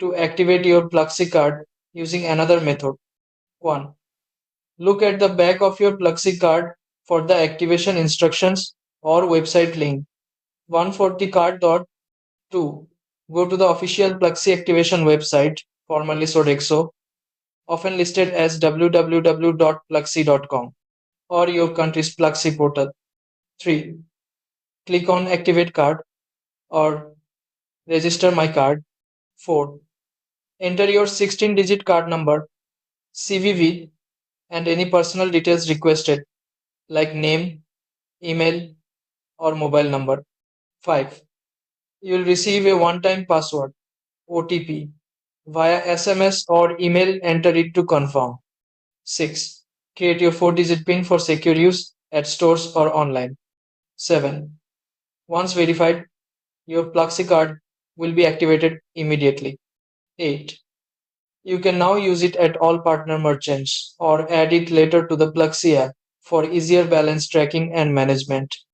To activate your Pluxee card using another method. 1. Look at the back of your Pluxee card for the activation instructions or website link. 140card.2. Go to the official Pluxee activation website, formerly Sodexo, often listed as www.pluxee.com, or your country's Pluxee portal. 3. Click on Activate Card or Register My Card. 4. Enter your 16-digit card number, CVV, and any personal details requested, like name, email, or mobile number. 5. You'll receive a one-time password, OTP, via SMS or email. Enter it to confirm. 6. Create your 4-digit PIN for secure use at stores or online. 7. Once verified, your Pluxee card will be activated immediately. 8. You can now use it at all partner merchants or add it later to the Pluxee app for easier balance tracking and management.